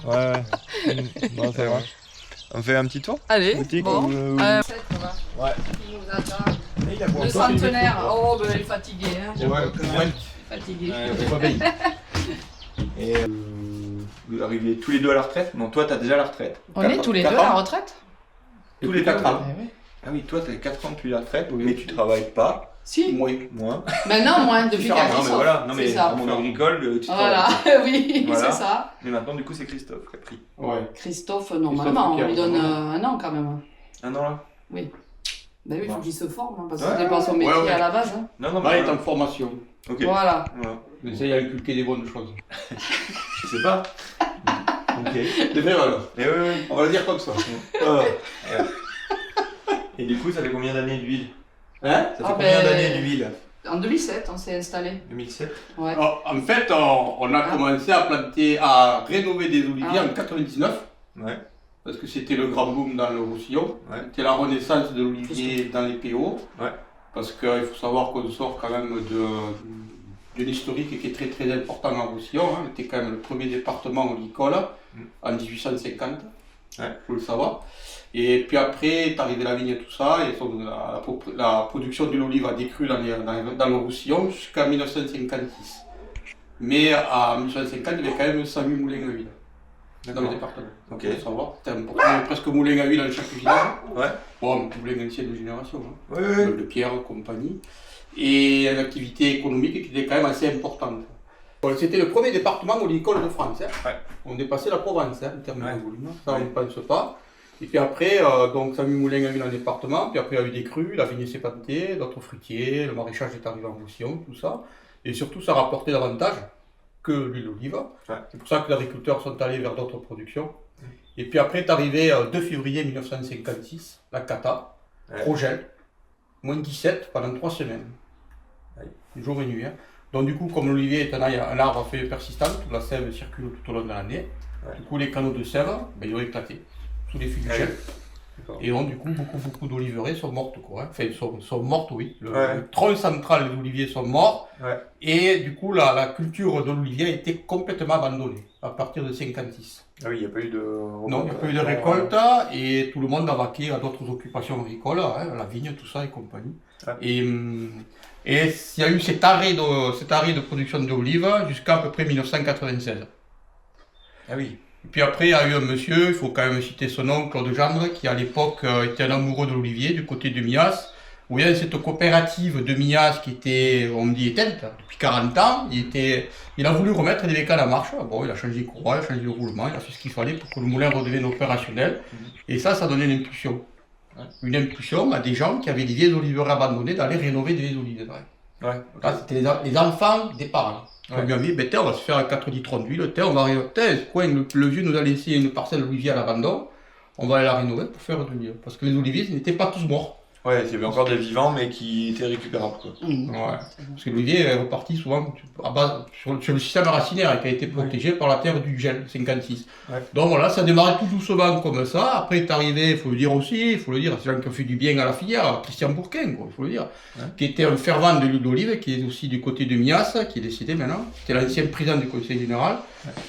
Ouais. Bon, ça va. On fait un petit tour? Allez, Boutique bon. ou- Ouais. Il nous attend. Le centenaire. Oh, ben il est fatigué. Hein. Ouais. Fatigué. Et vous arrivez tous les deux à la retraite? Non, toi t'as déjà la retraite. On est tous les deux à la retraite? Tous les 4 ans. Eh oui. Ah oui, toi t'as 4 ans depuis la retraite, mais tu travailles pas. Si. Moins. Maintenant, moins, depuis Non, 4 ans. mais voilà, non, mais C'est ça. dans mon agricole, tu Voilà, travailles. oui, Voilà. c'est ça. Mais maintenant, du coup, c'est Christophe qui a pris. Ouais. Christophe, normalement, on Pierre, lui donne normalement. un an quand même. Un an là? Oui. Ben oui, il faut qu'il se forme, hein, parce que Ouais, c'était pas son métier ouais. à la base. Hein. Non, Là, il est en formation. Ok. Voilà. Ouais. On essaye d'inculquer des bonnes choses. Je sais pas. Ok. Des vraies valeurs. Et oui. On va le dire comme ça. Et du coup, ça fait combien d'années d'huile? Hein? Ça fait Ah combien ben- d'années d'huile? En 2007, on s'est installé. 2007. Ouais. Alors, en fait, on a commencé à planter, à rénover des oliviers Ah. en 99. Ouais. Parce que c'était le grand boom dans le Roussillon. Ouais. C'était la renaissance de l'olivier dans les PO. Ouais. Parce qu'il faut savoir qu'on sort quand même d'une historique qui est très très important en Roussillon. Hein. On était quand même le premier département olicole en 1850. Ouais. Il faut le savoir. Et puis après est arrivé la vigne et tout ça. Et la production de l'olive a décru dans le Roussillon jusqu'à 1956. Mais en 1950, il y avait quand même 108 moulins à huile dans le département. Ok. Il faut savoir, c'était important. Il y avait presque moulin à huile dans chaque village. Ouais. Bon, moulin ancienne génération. Hein. Ouais. De Pierre, compagnie. Et une activité économique qui était quand même assez importante. Bon, c'était le premier département olicole de France. Hein. Ouais. On dépassait la Provence en termes Ouais. de volume. Ça, on ne pense pas. Et puis après, donc, ça a mis moulin à huile dans le département. Puis après, il y a eu des crues, la vigne s'est plantée, d'autres fruitiers, le maraîchage est arrivé en Roussillon, tout ça. Et surtout, ça rapportait davantage que l'huile d'olive. Ouais. C'est pour ça que les agriculteurs sont allés vers d'autres productions. Et puis après est arrivé 2 février 1956, la cata, Ouais. gros gel, moins 17 pendant 3 semaines. Ouais. Jour et nuit. Hein. Donc du coup, comme l'olivier est un arbre à feuilles persistantes, la sève circule tout au long de l'année. Ouais. Du coup, les canaux de sève, ben, ils ont éclaté sous les fûts du Ouais. gel. D'accord. Et donc du coup, beaucoup d'oliveraies sont mortes. Quoi, hein. Enfin, sont mortes, oui. Ouais. Le tronc central des oliviers sont morts. Ouais. Et du coup, la culture de l'olivier a été complètement abandonnée à partir de 56. Ah oui, il n'y a pas eu de. Non, il n'y a pas eu de récolte et tout le monde a vaqué à d'autres occupations agricoles, hein, la vigne, tout ça et compagnie. Ouais. Et il y a eu cet arrêt de production d'olive jusqu'à à peu près 1996. Ah oui. Et puis après, il y a eu un monsieur, il faut quand même citer son nom, Claude Gendre, qui à l'époque était un amoureux de l'olivier du côté de Mias, où il y a cette coopérative de Mias qui était, on me dit, éteinte depuis 40 ans. Il a voulu remettre des bécanes en marche. Bon, il a changé les courroies, il a changé le roulement, il a fait ce qu'il fallait pour que le moulin redevienne opérationnel. Et ça donnait une impulsion. Ouais. Une impulsion à des gens qui avaient des vieilles oliveries abandonnées d'aller rénover des vieilles oliveries. Ouais. Là, c'était les enfants des parents. Ouais. On lui a dit, ben, on va se faire un 4 litres d'huile, on va arriver, le vieux nous a laissé une parcelle d'olivier à l'abandon, on va aller la rénover pour faire de l'huile. Parce que les oliviers n'étaient pas tous morts. Ouais, il y avait encore des vivants, mais qui étaient récupérables, quoi. Ouais. Parce que l'olivier est reparti souvent sur le système racinaire qui a été protégé par la terre du gel, 56. Ouais. Donc voilà, ça démarrait tout doucement comme ça. Après est arrivé, il faut le dire aussi, c'est gens qui ont fait du bien à la filière, Christian Bourquin, quoi, il faut le dire, qui était un fervent de l'huile d'olive, qui est aussi du côté de Mias, qui est décédé maintenant. C'était l'ancien président du conseil général.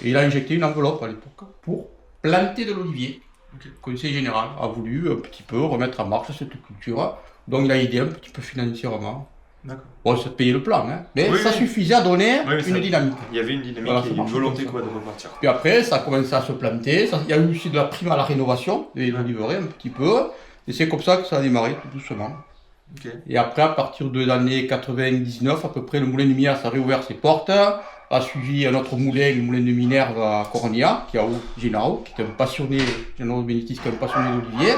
Et il a injecté une enveloppe à l'époque pour planter de l'olivier. Le conseil général a voulu un petit peu remettre en marche cette culture, donc il a aidé un petit peu financièrement. D'accord. Bon, ça payait le plan, hein. Mais Oui, ça oui. suffisait à donner Oui, une ça- dynamique. Il y avait une dynamique Voilà, et ça une marche volonté, comme quoi, ça. de repartir. Puis après, ça a commencé à se planter, il y a eu aussi de la prime à la rénovation des oliveraies un petit peu, et c'est comme ça que ça a démarré tout doucement. Ok. Et après, à partir de l'année 99, à peu près, le moulin de Mias a réouvert ses portes, a suivi un autre moulin, le moulin de Minerve à Cornia, qui est à Génaro, qui est un passionné, Génaro Bénétis, qui est un passionné d'olivier.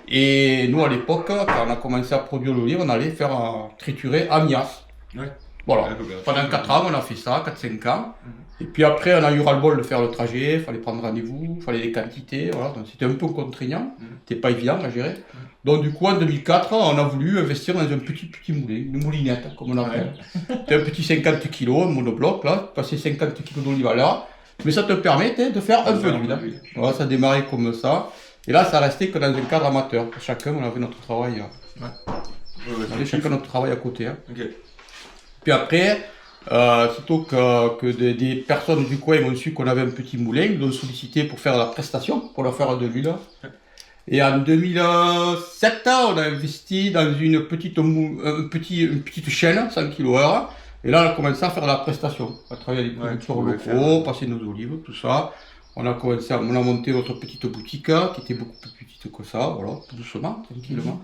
Et nous, à l'époque, quand on a commencé à produire l'olive, on allait faire triturer à Mias. Ouais. Voilà. Ouais, Pendant 4 ans, on a fait ça, 4-5 ans. Et puis après, on a eu ras-le-bol de faire le trajet, il fallait prendre rendez-vous, il fallait des quantités, voilà. Donc c'était un peu contraignant, c'était pas évident à gérer. Donc du coup, en 2004, on a voulu investir dans un petit moulin, une moulinette, comme on l'appelle. C'était un petit 50 kg, un monobloc, là, passer 50 kg d'olive à l'heure. Mais ça te permet de faire un peu d'huile. Voilà, ça démarrait comme ça. Et là, ça restait que dans un cadre amateur. Chacun, on avait notre travail. On avait chacun notre travail à côté. Hein. Ok. Puis après, Sitôt que des personnes du coin m'ont su qu'on avait un petit moulin, ils nous ont sollicité pour faire la prestation, pour leur faire de l'huile. Et en 2007, on a investi dans une petite chaîne, 100 kWh. Et là, on a commencé à faire la prestation, à travailler avec les producteurs locaux, passer nos olives, tout ça. On a monté notre petite boutique, qui était beaucoup plus petite que ça, voilà, tout doucement, tranquillement.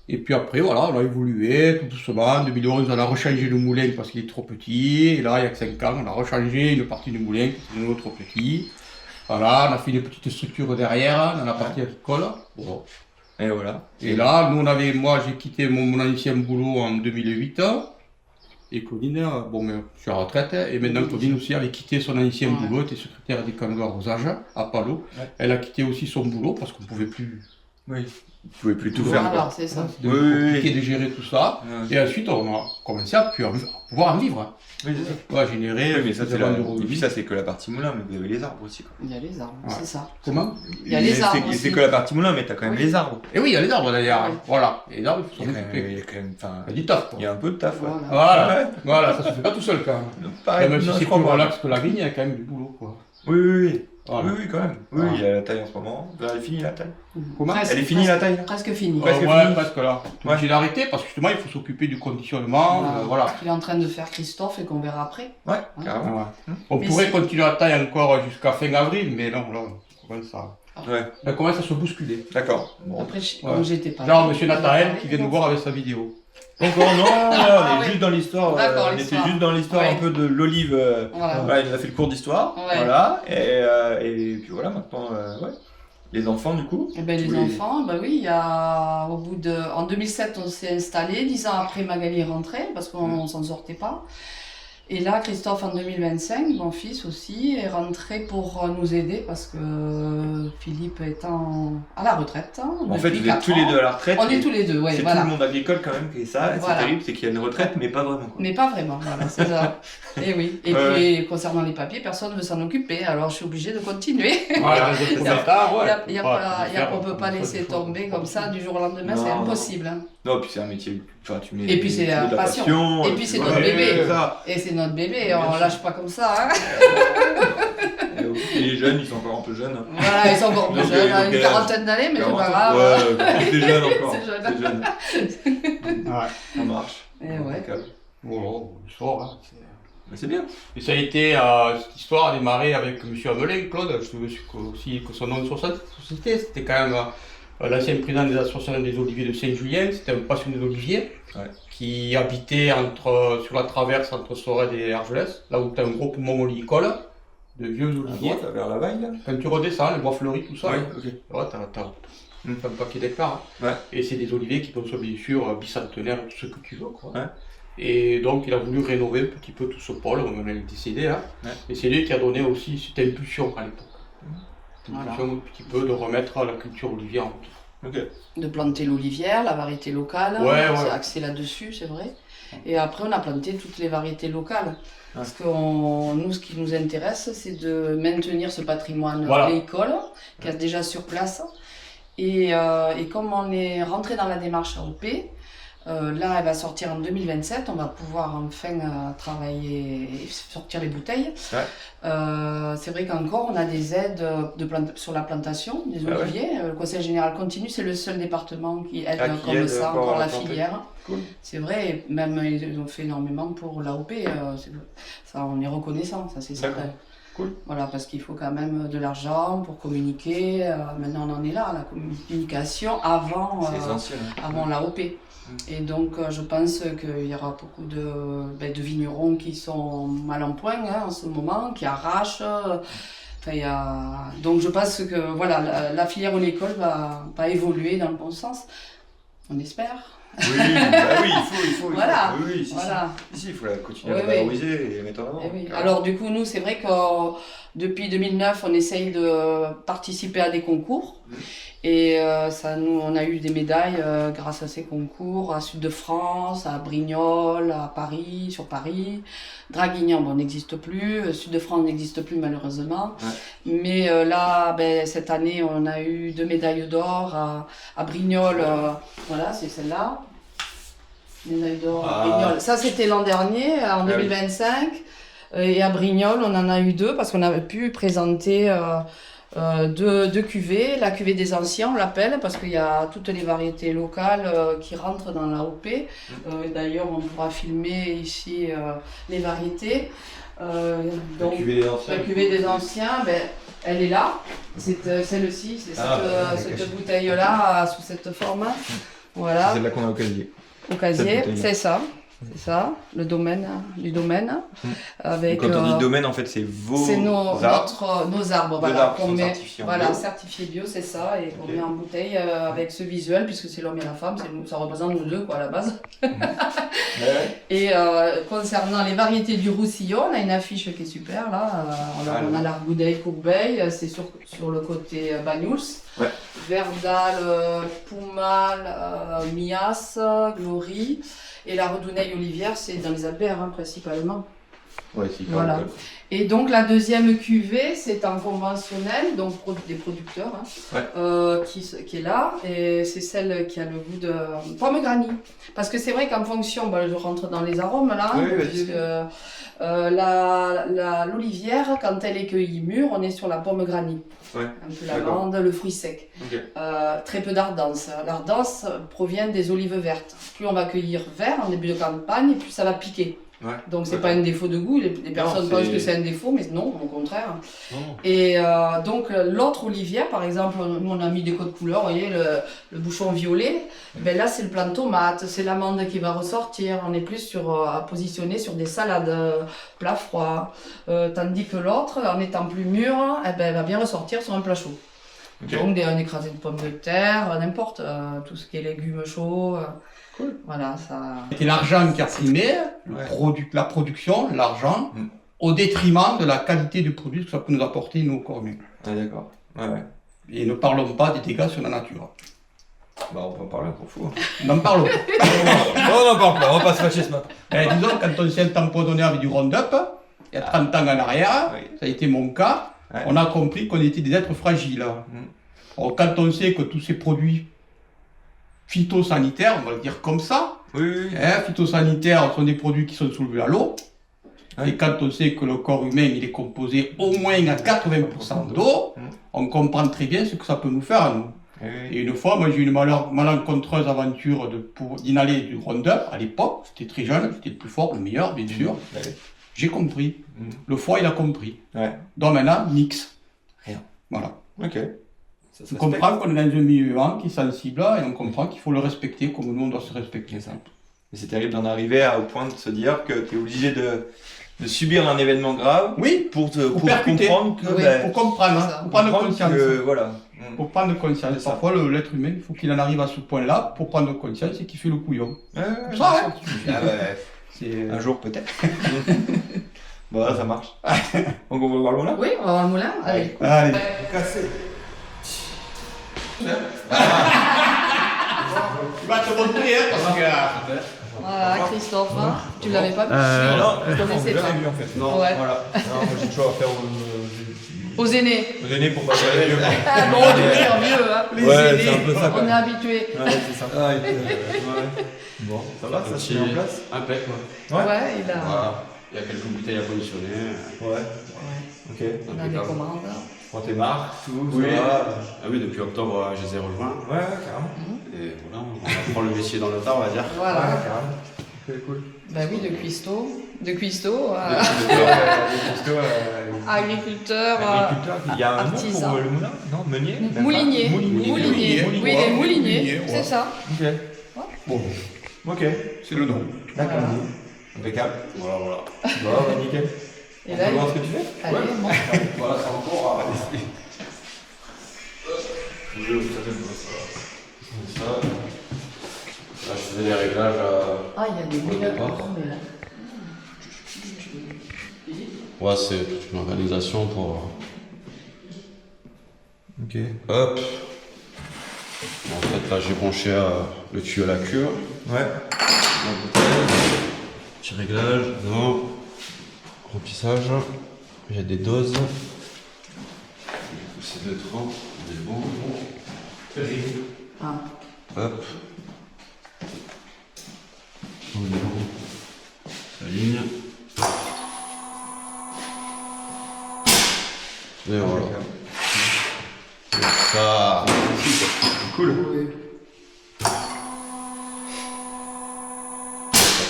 Et puis après, voilà, on a évolué tout doucement. En 2011, on a rechangé le moulin parce qu'il est trop petit. Et là, il y a 5 ans, on a rechangé une partie du moulin qui était trop petit. Voilà, on a fait une petite structure derrière, dans la partie agricole. Bon. Et voilà. Et là, moi, j'ai quitté mon ancien boulot en 2008. Et Claudine, bon, je suis à la retraite. Et maintenant, Claudine aussi avait quitté son ancien boulot, était secrétaire des canaux d'arrosage à Palo. Ouais. Elle a quitté aussi son boulot parce qu'on ne pouvait plus. Oui. Vous ne pouvez plus tout faire. Alors, c'est ça. C'était compliqué de gérer tout ça. Et ensuite, on a commencé à pouvoir en vivre. Oui, c'est ça. Ouais, générer. Oui, mais ça, c'est et puis ça, c'est que la partie moulin, mais vous avez les arbres aussi. Quoi. Il y a les arbres, c'est ça. Comment? Il y a les arbres. C'est que la partie moulin, mais tu as quand même les arbres. Et oui, il y a les arbres d'ailleurs. Oui. Voilà. Et les arbres, il faut Il y s'en a occuper. quand même. Il y a du taf. Il y a un peu de taf, ouais. Voilà, ça se fait pas tout seul quand même. Pareil, même si c'est plus relax que la vigne, il y a quand même du boulot, quoi. Oui. Voilà. Oui, quand même. Oui, il y a la taille en ce moment. Elle est finie la taille. Comment? Elle est finie la taille? Presque finie. Presque là. J'ai arrêté parce que justement il faut s'occuper du conditionnement. Voilà. Ce qu'il est en train de faire Christophe et qu'on verra après. Ouais, carrément. On pourrait continuer la taille encore jusqu'à fin avril, mais non, là, on commence à. Ça commence à se bousculer. D'accord. Bon. Après, comme j'étais pas. Genre, monsieur Nathael qui vient nous voir avec sa vidéo. Encore non, on est juste dans l'histoire. D'accord, on était juste dans l'histoire un peu de l'olive. Voilà, il nous a fait le cours d'histoire. Voilà. Et puis voilà, maintenant, les enfants du coup. Eh ben, les enfants, bah oui, il y a en 2007 on s'est installé, 10 ans après Magali est rentrée parce qu'on s'en sortait pas. Et là, Christophe, en 2025, mon fils aussi, est rentré pour nous aider parce que Philippe est à la retraite. En fait, vous êtes tous les deux à la retraite. On est tous les deux, oui. C'est tout le monde agricole quand même qui est ça. C'est terrible, c'est qu'il y a une retraite, mais pas vraiment. Quoi. Mais pas vraiment, voilà, c'est ça. Et oui. Et puis, concernant les papiers, personne ne veut s'en occuper, alors je suis obligée de continuer. Voilà, on ne peut pas laisser tomber comme ça du jour au lendemain, c'est impossible. Non, puis c'est un métier. Enfin, et puis c'est la passion. Et puis c'est notre bébé. Et c'est notre bébé, on lâche pas comme ça. Et les jeunes, ils sont encore un peu jeunes. Voilà, ils sont encore plus jeunes, une quarantaine d'années, mais c'est pas grave. Ouais, c'est jeune encore. C'est jeune. Ça marche. Et ouais. Voilà, l'histoire. Mais c'est bien. Et ça a été, cette histoire a démarré avec M. Amelin, Claude, je sais aussi que son nom de société, c'était quand même l'ancien président des associations des oliviers de Saint-Julien, c'était un passionné d'oliviers qui habitait sur la traverse entre Sorède et Argelès, là où tu as un gros poumon oligicole de vieux oliviers. À vers la vaille là. Quand tu redescends, les bois fleuris, tout ça, t'as un paquet d'hectares. Et c'est des oliviers qui sont bien sûr bicentenaires, tout ce que tu veux. Quoi. Et donc il a voulu rénover un petit peu tout ce pôle, on est décédé là. Et c'est lui qui a donné aussi cette impulsion à l'époque. Un petit peu de remettre la culture olivière en route. De planter l'olivière, la variété locale, c'est axé là-dessus, c'est vrai. Et après, on a planté toutes les variétés locales. Parce que nous, ce qui nous intéresse, c'est de maintenir ce patrimoine agricole qui est déjà sur place. Et comme on est rentré dans la démarche AOP, là, elle va sortir en 2027. On va pouvoir enfin travailler et sortir les bouteilles. C'est vrai qu'encore, on a des aides sur la plantation des oliviers. Le Conseil général continu, c'est le seul département qui aide comme ça encore la filière. Cool. C'est vrai, même ils ont fait énormément pour l'AOP. Ça, on est reconnaissant, ça c'est certain. Cool. Voilà, parce qu'il faut quand même de l'argent pour communiquer. Maintenant, on en est là, la communication avant l'AOP. Et donc, je pense qu'il y aura beaucoup de vignerons qui sont mal en point en ce moment, qui arrachent. Donc, je pense que voilà, la filière oléicole va évoluer dans le bon sens. On espère. Oui, il faut. Voilà. Il faut continuer à la valoriser et la mettre en avant. Alors, du coup, nous, c'est vrai que depuis 2009, on essaye de participer à des concours. Et on a eu des médailles grâce à ces concours, à Sud de France, à Brignoles, à Paris, sur Paris. Draguignan, n'existe plus. Sud de France n'existe plus malheureusement. Mais là, cette année, on a eu 2 médailles d'or à Brignoles. Voilà, c'est celle-là. Médaille d'or à Brignoles. Ça, c'était l'an dernier, en 2025. Et à Brignoles, on en a eu 2 parce qu'on avait pu présenter 2 cuvées. La cuvée des anciens, on l'appelle, parce qu'il y a toutes les variétés locales qui rentrent dans la OP. D'ailleurs, on pourra filmer ici les variétés. Donc, la cuvée des anciens, elle est là. C'est celle-ci, c'est cette bouteille-là, sous cette forme. Voilà. C'est là qu'on a au casier. Au casier, c'est ça. C'est ça, le domaine du domaine. Avec, quand on dit domaine, en fait, c'est nos arbres. Voilà, qu'on met, certifié bio, c'est ça, et qu'on met en bouteille avec ce visuel, puisque c'est l'homme et la femme, ça représente nous deux, quoi, à la base. Et concernant les variétés du Roussillon, on a une affiche qui est super, là. On a l'Argoudeil, Courbeil, c'est sur le côté Bagnouls. Ouais. Verdal, Poumal, Mias, Glory. Et la Redouneille Olivière, c'est dans les Alberts, principalement. Ouais, c'est voilà. Et donc la deuxième cuvée, c'est en conventionnel, donc des producteurs, qui est là. Et c'est celle qui a le goût de pomme granny. Parce que c'est vrai qu'en fonction, je rentre dans les arômes là, l'olivière, quand elle est cueillie mûre, on est sur la pomme granny. Ouais. Un peu lavande, le fruit sec. Okay. Très peu d'ardence. L'ardence provient des olives vertes. Plus on va cueillir vert en début de campagne, plus ça va piquer. Ouais. Donc c'est pas un défaut de goût, les personnes pensent que c'est un défaut, mais non, au contraire. Non. Et donc l'autre olivière, par exemple, nous on a mis des codes couleurs, vous voyez, le bouchon violet, là c'est le plant de tomate, c'est l'amande qui va ressortir, on est plus à positionner sur des salades plat froid, tandis que l'autre, en étant plus mûr, elle va bien ressortir sur un plat chaud. Okay. Donc un écrasé de pommes de terre, n'importe, tout ce qui est légumes chauds. Cool. Voilà, ça. C'était l'argent qui a primé, la production, l'argent, au détriment de la qualité du produit que ça peut nous apporter nous corps humains. Ah d'accord. Ouais. Et ne parlons pas des dégâts sur la nature. On peut en parler pour fou. N'en parlons pas. On n'en parle pas, on va pas se fâcher ce matin. Disons, quand on s'est tamponné avec du Roundup, il y a 30 ans en arrière, ça a été mon cas, on a compris qu'on était des êtres fragiles. Alors, quand on sait que tous ces produits phytosanitaires, on va le dire comme ça, phytosanitaires sont des produits qui sont soulevés à l'eau, et quand on sait que le corps humain il est composé au moins à 80% d'eau, on comprend très bien ce que ça peut nous faire à nous. Et une fois, moi j'ai eu une malencontreuse aventure d'inhaler du Roundup, à l'époque, j'étais très jeune, j'étais le plus fort, le meilleur bien sûr, j'ai compris, le foie il a compris, donc maintenant, mix, rien, voilà. Ok. On comprend qu'on est dans un milieu vivant qui est sensible et on comprend qu'il faut le respecter comme nous on doit se respecter. Et c'est terrible d'en arriver au point de se dire que tu es obligé de subir un événement grave pour comprendre que... pour comprendre, pour prendre conscience. Voilà. Pour prendre conscience. Parfois l'être humain, il faut qu'il en arrive à ce point-là pour prendre conscience et qu'il fait le couillon. Un jour peut-être. Bon, ça marche. Donc on va voir le moulin ? Oui, on va voir le moulin. Allez. Cassé. Tu vas te montrer, parce que... Voilà, Christophe, tu l'avais pas vu non, je connaissais pas. Vu, en fait. Non, voilà. Non, moi j'ai toujours affaire aux aînés. Aux aînés pour pas faire les vieux. Bon, on est faire vieux, les aînés. C'est un peu ça, on est habitués. Ouais, c'est ça. Bon, ça va, ça se met en place. Impec, ouais, il a... Voilà. Il y a quelques bouteilles à conditionner. Ok. On a des commandes. Prends tes marques, tout, oui. Ça va. Ah oui, depuis octobre, je les ai rejoints. Ouais, carrément. Et voilà, on prend le métier dans le tas, on va dire. Voilà. Ouais, carrément. C'est cool. Bah oui, de cuistot. Agriculteur. Il y a un nom pour le moulin ? Non, meunier ? Moulinier. Oui, les mouliniers, c'est ça. Ok. Bon. Ok. C'est le nom. D'accord. Impeccable. Voilà. Bon, nickel. Et on là, peut voir ce que tu fais ? Allez, bon. Voilà, c'est encore. Là, je faisais les réglages. Ah, il y a des moulins. Ouais, c'est toute une organisation pour. Ok. Hop. En fait, là, j'ai branché le tuyau à la cure. Ouais. Petit réglage. Non. Remplissage. Il y a des doses. C'est 2,30. On est bon. Ah. Hop. au niveau. La ligne. Et voilà. Et ça. Cool.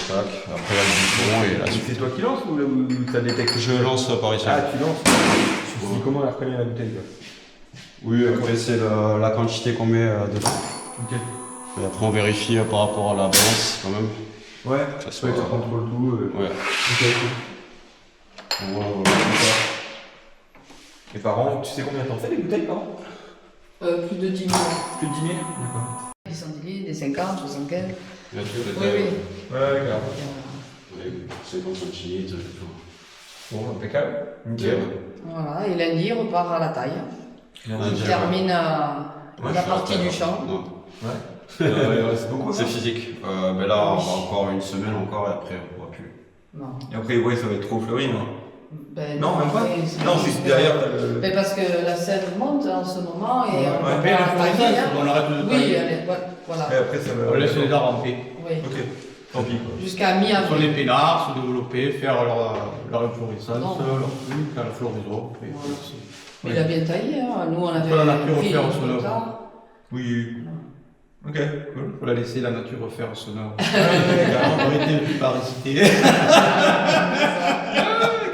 Tac. Après là, le bouton et la suite. C'est toi qui lances ou ça détecte? Je lance par ici. Ah, tu lances. Tu dis comment elle reconnaît la bouteille quoi. Oui, après c'est la quantité qu'on met dedans. Ok. Et après on vérifie par rapport à la balance quand même. Ouais, ça soit tu contrôles tout. Ouais. Ok. Voilà. Et par an, tu sais combien t'en fais des bouteilles par an? Plus de 10 000. Plus de 10 000. D'accord. Des centilitres, des 50, 75. Il y a tout le Oui, taille. oui. Ouais, clairement. Oui, 50 centilitres. Bon, impeccable. Nickel. Voilà, et lundi, on repart à la taille. On termine la partie du champ. Non. Ouais. C'est beaucoup. C'est physique. Mais là, on va encore une semaine encore et après on pourra plus. Non. Et après, ouais, ça va être trop fleuri, non? Ben, Non, même pas. après, Non, c'est derrière. Mais parce que la scène monte en ce moment et on On va fait la pas attaquer, floraison, hein. on arrête de Oui, tailler. voilà. Et après, ça va. On laisse les arbres en paix. Oui. Ok. Tant pis quoi. Jusqu'à Sur mi-avril. les peinards, se développer, faire leur inflorescence, Non. leur truc, la floraison. Après, Voilà. Mais il a bien taillé, hein. Nous on avait Faut la nature pris faire le son œuvre. retard. Oui. Ok, cool. faut la laisser la nature faire son œuvre. Ouais, carrément. Arrêtez de plus parasiter.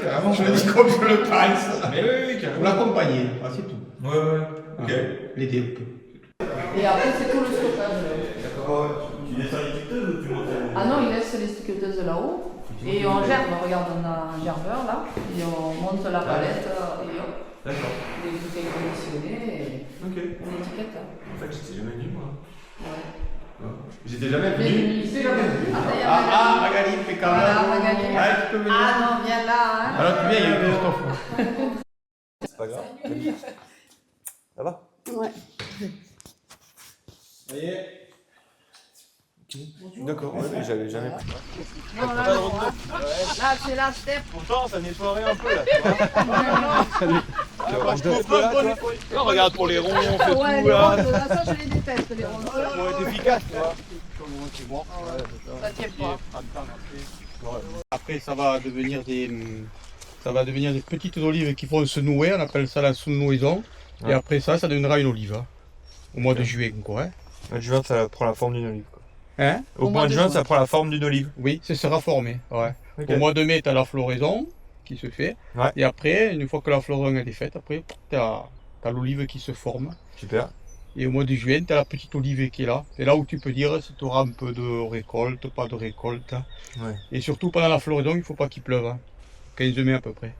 Carrément. Je le dis comme je le pense. Mais oui, Faut carrément. l'accompagner, c'est tout. Ouais. Ok. L'aider un peu. Et après c'est tout le stockage. D'accord. Tu descends l'étiqueteuse ou tu montes Ah non, il laisse les sticketeuses là-haut. Et on gerbe, regarde, on a un gerbeur là. Et on monte la palette et hop, D'accord. les bouteilles conditionnées et Ok. on étiquette. En fait, j'étais jamais venu moi. Ouais. J'étais jamais Mais venu. il fait jamais. Ah, Magali, fais quand même. Voilà, Magali. Ah, tu peux venir. Ah non, viens là. Hein. Alors tu viens, il y a eu Christophe. C'est pas grave. Ça va? Ouais. Ça y est. D'accord, ouais, mais j'avais jamais. Non, là, non, hein. Là, c'est la step. Pourtant, ça nettoierait un peu là. Non, regarde pour les ronds, on fait Ouais, tout les là. ronces, là, ça, je les déteste, les ronces. Pour être efficace, tu vois. Ça tient pas. Après, ça va devenir des petites olives qui vont se nouer. On appelle ça la sous-nouaison. Et Ouais. après ça deviendra une olive. Hein. Au mois de juillet, quoi. Hein. Au mois de juin, ça prend la forme d'une olive. Quoi. Hein? Au mois de juin, ça prend la forme d'une olive. Oui, ça sera formé. Ouais. Ok. Au mois de mai, tu as la floraison qui se fait. Ouais. Et après, une fois que la floraison elle est faite, après, tu as l'olive qui se forme. Super. Et au mois de juin, tu as la petite olive qui est là. C'est là où tu peux dire si tu auras un peu de récolte, pas de récolte. Ouais. Et surtout pendant la floraison, il ne faut pas qu'il pleuve. Hein. 15 mai à peu près.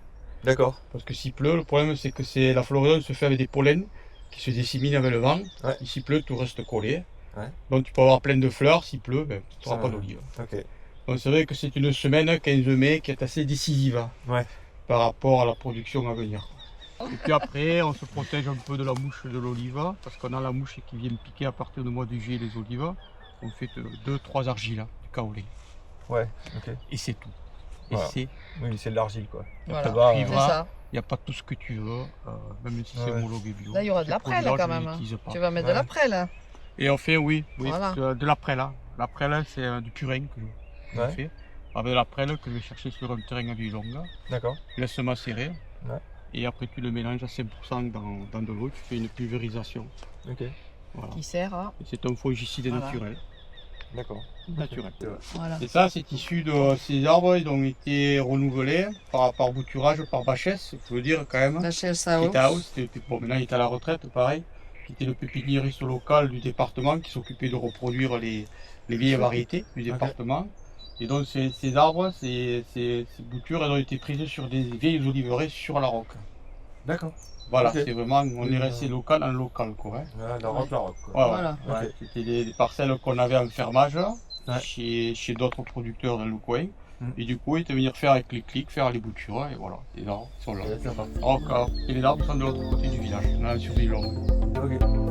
D'accord. Parce que s'il pleut, le problème c'est que la floraison se fait avec des pollens qui se disséminent avec le vent. Ouais. Et s'il pleut, tout reste collé. Ouais. Donc tu peux avoir plein de fleurs, s'il pleut, ben, tu n'auras Ça pas va. d'olive. Ok. Donc c'est vrai que c'est une semaine, 15 mai, qui est assez décisive Ouais. par rapport à la production à venir. Et puis après, on se protège un peu de la mouche de l'olive, parce qu'on a la mouche qui vient piquer à partir du mois de juillet les olives. On fait 2-3 argiles, du kaolin. Ouais. Ok. Et c'est tout. Et Voilà. c'est Oui, c'est de l'argile quoi. Voilà. Bah, C'est ça. il n'y a pas tout ce que tu veux, même si c'est Ouais. homologué bio. Là, il y aura de Ces la prêle produits-là, quand je même. les utilise pas. Tu vas mettre Ouais. de la prêle. Et on fait, oui, Voilà. de la prêle. La prêle, c'est du purin que je Ouais. fais. Avec de la prêle que je vais chercher sur un terrain à vie longue. D'accord. Laisse macérer. Ouais. Et après, tu le mélanges à 5% dans de l'eau. Tu fais une pulvérisation. Ok. Voilà. Qui sert à. Et c'est un fongicide Voilà. naturel. D'accord. Naturel. Voilà. Et ça, c'est issu de ces arbres. Ils ont été renouvelés par bouturage, par Bachès. Il faut le dire quand même. La chaise, Qui ça était à House, bon, maintenant il est à la retraite, pareil, qui était le pépiniériste local du département qui s'occupait de reproduire les vieilles variétés du département. Et donc ces arbres, ces boutures, elles ont été prises sur des vieilles oliveraies sur la roque. D'accord. Voilà, Ok. c'est vraiment, on est resté local en local, quoi. Hein. Voilà, la rock, quoi. Ouais, Voilà. ouais. Ok. C'était des parcelles qu'on avait en fermage Ouais. chez d'autres producteurs dans le coin. Mm. Et du coup, ils étaient venir faire avec les clics, faire les boutures, et voilà, les arbres sont là. Ouais, ça va. Et les arbres sont de l'autre côté du village, dans la survie longue. Ok.